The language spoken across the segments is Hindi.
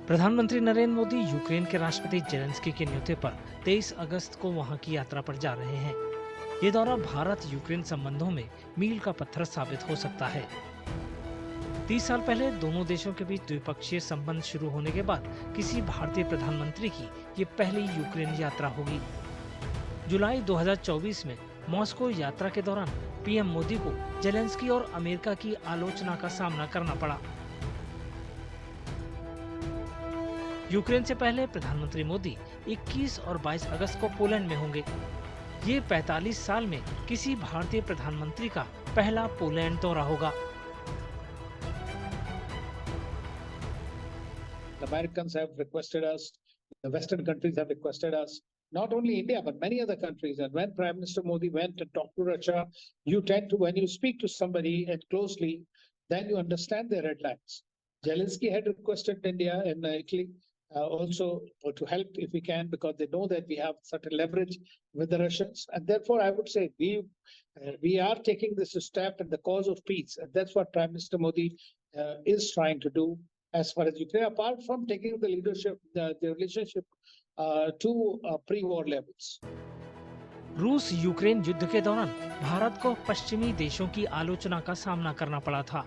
प्रधानमंत्री नरेंद्र मोदी यूक्रेन के राष्ट्रपति जेलेंस्की के न्योते पर 23 अगस्त को वहां की यात्रा पर जा रहे हैं। ये दौरा भारत यूक्रेन संबंधों में मील का पत्थर साबित हो सकता है। 30 साल पहले दोनों देशों के बीच द्विपक्षीय संबंध शुरू होने के बाद किसी भारतीय प्रधानमंत्री की ये पहली यूक्रेन यात्रा होगी। जुलाई 2024 में मॉस्को यात्रा के दौरान पीएम मोदी को जेलेंस्की और अमेरिका की आलोचना का सामना करना पड़ा। यूक्रेन से पहले प्रधानमंत्री मोदी 21 और 22 अगस्त को पोलैंड में होंगे। ये 45 साल में किसी भारतीय प्रधानमंत्री का पहला पोलैंड दौरा होगा। The Americans have requested us, the Western countries have requested us, not only India, but many other countries. And when Prime Minister Modi went and talked to Russia, you tend to, when you speak to somebody and closely, then you understand their red lines. Zelensky had requested India and Italy also to help if we can, because they know that we have certain leverage with the Russians. And therefore, I would say we are taking this step in the cause of peace. And that's what Prime Minister Modi is trying to do. As far as Ukraine, apart from taking the leadership, the relationship to pre-war levels. रूस यूक्रेन युद्ध के दौरान भारत को पश्चिमी देशों की आलोचना का सामना करना पड़ा था।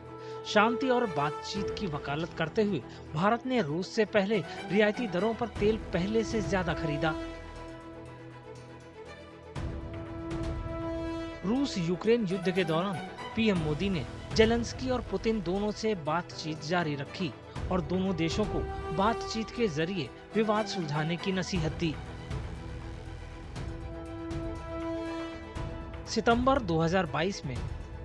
शांति और बातचीत की वकालत करते हुए भारत ने रूस से पहले रियायती दरों पर तेल पहले से ज्यादा खरीदा। रूस यूक्रेन युद्ध के दौरान पीएम मोदी ने जेलेंस्की और पुतिन दोनों से बातचीत जारी रखी और दोनों देशों को बातचीत के जरिए विवाद सुलझाने की नसीहत दी। सितंबर 2022 में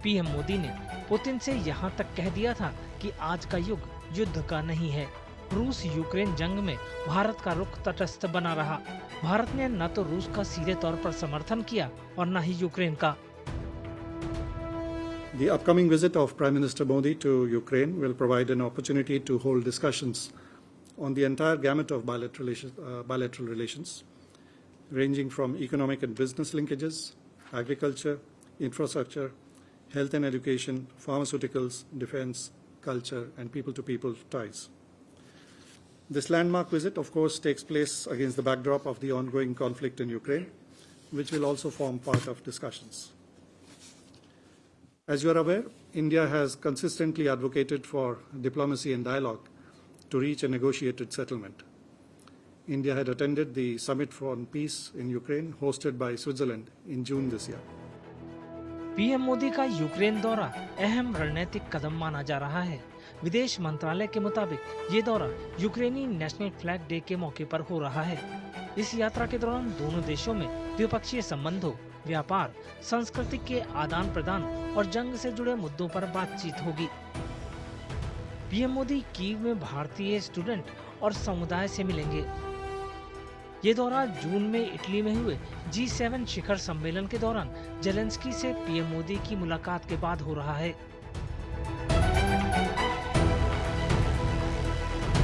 पीएम मोदी ने पुतिन से यहां तक कह दिया था कि आज का युग युद्ध का नहीं है। रूस यूक्रेन जंग में भारत का रुख तटस्थ बना रहा। भारत ने न तो रूस का सीधे तौर पर समर्थन किया और न ही यूक्रेन का। The upcoming visit of Prime Minister Modi to Ukraine will provide an opportunity to hold discussions on the entire gamut of bilateral relations, ranging from economic and business linkages, agriculture, infrastructure, health and education, pharmaceuticals, defense, culture, and people-to-people ties. This landmark visit, of course, takes place against the backdrop of the ongoing conflict in Ukraine, which will also form part of discussions. As you are aware, India has consistently advocated for diplomacy and dialogue to reach a negotiated settlement. India had attended the Summit on Peace in Ukraine, hosted by Switzerland in June this year. PM Modi का यूक्रेन दौरा अहम रणनीतिक कदम माना जा रहा है। विदेश मंत्रालय के मुताबिक ये दौरा यूक्रेनी नेशनल फ्लैग डे के मौके पर हो रहा है। इस यात्रा के दौरान दोनों देशों में द्विपक्षीय संबंधों, व्यापार, संस्कृति के आदान प्रदान और जंग से जुड़े मुद्दों पर बातचीत होगी। पीएम मोदी कीव में भारतीय स्टूडेंट और समुदाय से मिलेंगे। ये दौरा जून में इटली में हुए G7 शिखर सम्मेलन के दौरान जेलेंस्की से पीएम मोदी की मुलाकात के बाद हो रहा है।